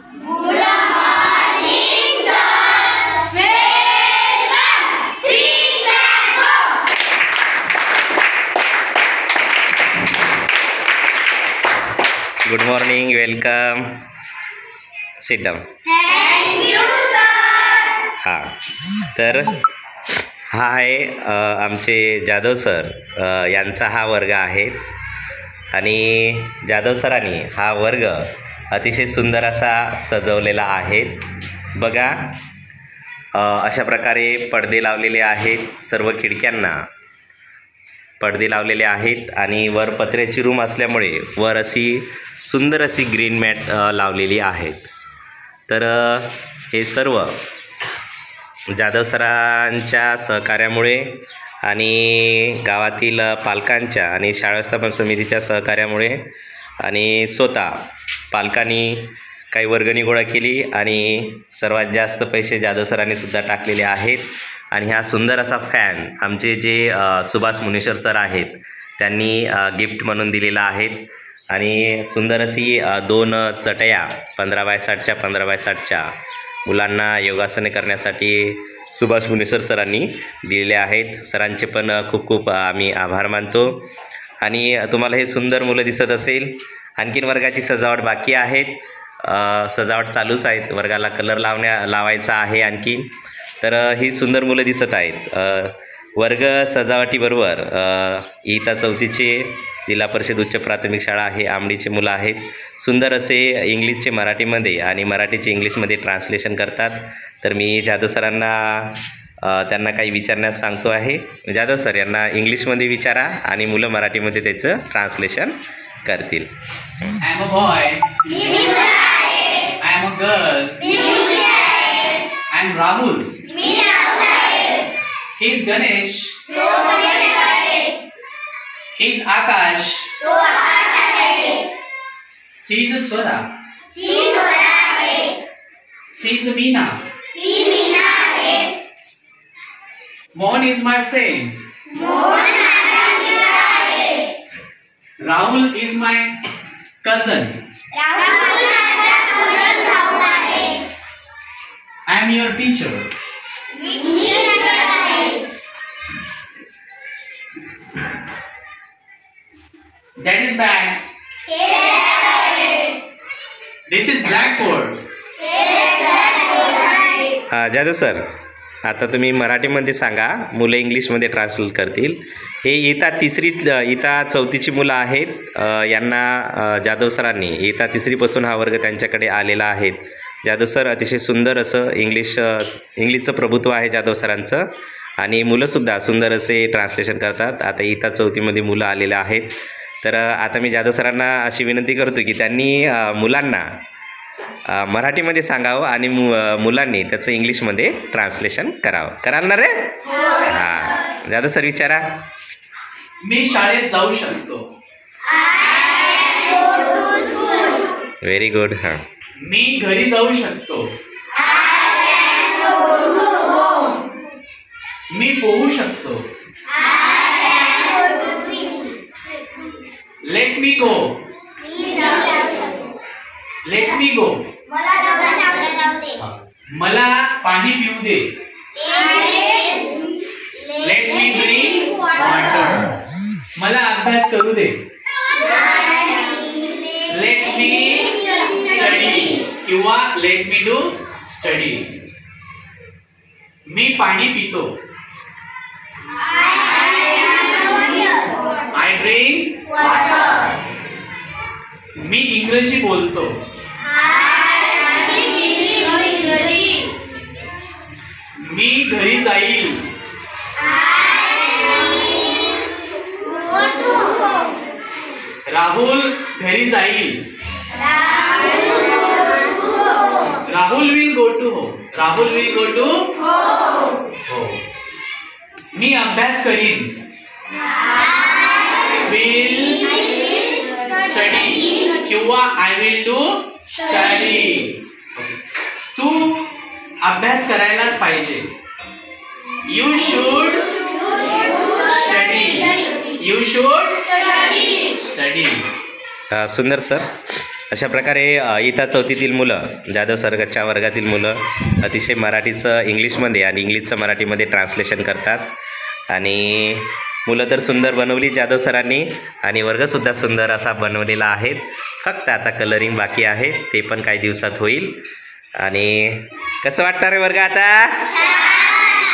Good morning, welcome. Sit down. Thank you, sir. हां, तर हा आहे आमचे जाधव सर यांचा हा वर्ग आहे आणि जाधव सरांनी हा वर्ग अतिशय सुंदर असा सजवलेला आहे. बघा, अशा प्रकारे पडदे लावलेले आहेत, सर्व खिडक्यांना पडदे लावलेले आहेत आणि वर पत्र्याची रूम असल्यामुळे वर अशी सुंदर अशी ग्रीन मॅट लावलेली आहेत. तर हे सर्व जाधव सरांच्या सहकार्यामुळे आणि गावातील पालकांच्या आणि शाळा व्यवस्थापन समितीच्या सहकार्यामुळे आणि स्वतः पालकांनी काही वर्गणी गोळा केली आणि सर्वात जास्त पैसे जाधव सरांनी सुद्धा टाकलेले आहेत. आणि हा सुंदर असा फॅन आमचे जे सुभाष मुनेश्वर सर आहेत त्यांनी गिफ्ट म्हणून दिलेला आहे. आणि सुंदर अशी 2 चटया 15x60च्या 15x60च्या मुलांना योगासने करण्यासाठी सुभाष मुनेश्वर सरांनी दिलेल्या आहेत. सरांचे पण खूप खूप आम्ही आभार मानतो. आणि तुम्हाला हे सुंदर मुलं दिसत असेल. आणखीन वर्गाची सजावट बाकी आहेत, सजावट चालूच आहेत, वर्गाला कलर लावायचा आहे आणखी. तर ही सुंदर मुलं दिसत आहेत. वर्ग सजावटीबरोबर इयत्ता 4थीचे जिल्हा परिषद उच्च प्राथमिक शाळा आहे आंबडीचे मुलं आहेत. सुंदर असे इंग्लिशचे मराठीमध्ये आणि मराठीचे इंग्लिशमध्ये ट्रान्सलेशन करतात. तर मी जाधव सरांना त्यांना काही विचारण्यास सांगतो आहे. जाधव सर यांना इंग्लिशमध्ये विचारा आणि मुलं मराठीमध्ये त्याचं ट्रान्सलेशन करतील. I am a boy. I am a girl. I am Rahul. He is Ganesh. He is Akash. She is Swara. She is Meena. Mohan is my friend. Rahul is my cousin. I am your teacher. That is bag. This is blackboard. Jadhav sir, आता तुम्ही मराठीमध्ये सांगा, मुलं इंग्लिशमध्ये translate करतील. हे इयत्ता 4थीची मुलं आहेत. यांना जाधव सरांनी इयत्ता 3रीपासून हा वर्ग त्यांच्याकडे आलेला आहे. जाधव सर अतिशय सुंदर असं इंग्लिशचं प्रभुत्व आहे जाधव सरांचं आणि मुलंसुद्धा सुंदर असे ट्रान्सलेशन करतात. आता इयत्ता 4थीमध्ये मुलं आलेलं आहेत. तर आता मी जाधव सरांना अशी विनंती करतो की त्यांनी मुलांना मराठीमध्ये सांगावं आणि मुलांनी त्याचं इंग्लिशमध्ये ट्रान्सलेशन करावं. कराल ना रे? हां, जाधव सर विचारा. मी शाळेत जाऊ शकतो. Very good. हां. मी घरी जाऊ शकतो. मी पोहू शकतो. Let me go. Let me go. मला पाणी पिऊ दे. Let me drink water. मला अभ्यास करू दे. लेट मी स्टडी किंवा लेट मी डू स्टडी. मी पाणी पितो. I drink water. मी इंग्रजी बोलतो. मी घरी जाईल. राहुल घरी जाईल. Rahul will go to home. Rahul will go to home. मी अभ्यास करीन. विल स्टडी किंवा आय विल डू स्टडी. तू अभ्यास करायलाच पाहिजे. You should study. You should study. सुंदर सर, अशा प्रकारे इयत्ता चौथीतील मुलं, जाधव सरच्या वर्गातील मुलं अतिशय मराठीचं इंग्लिशमध्ये आणि इंग्लिशचं मराठीमध्ये ट्रान्सलेशन करतात आणि मुलं तर सुंदर बनवली जाधव सरांनी आणि वर्गसुद्धा सुंदर असा बनवलेला आहे. फक्त आता कलरिंग बाकी आहे, ते पण काही दिवसात होईल. आणि कसं वाटतं रे वर्ग आता?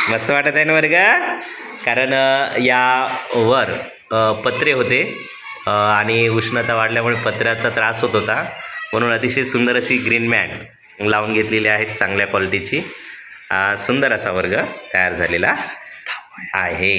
मस्त वाटत आहे ना वर्ग? कारण यावर पत्रे होते आणि उष्णता वाढल्यामुळे पत्र्याचा त्रास होत होता, म्हणून अतिशय सुंदर अशी ग्रीन मॅट लावून घेतलेली आहेत चांगल्या क्वालिटीची. सुंदर असा वर्ग तयार झालेला आहे.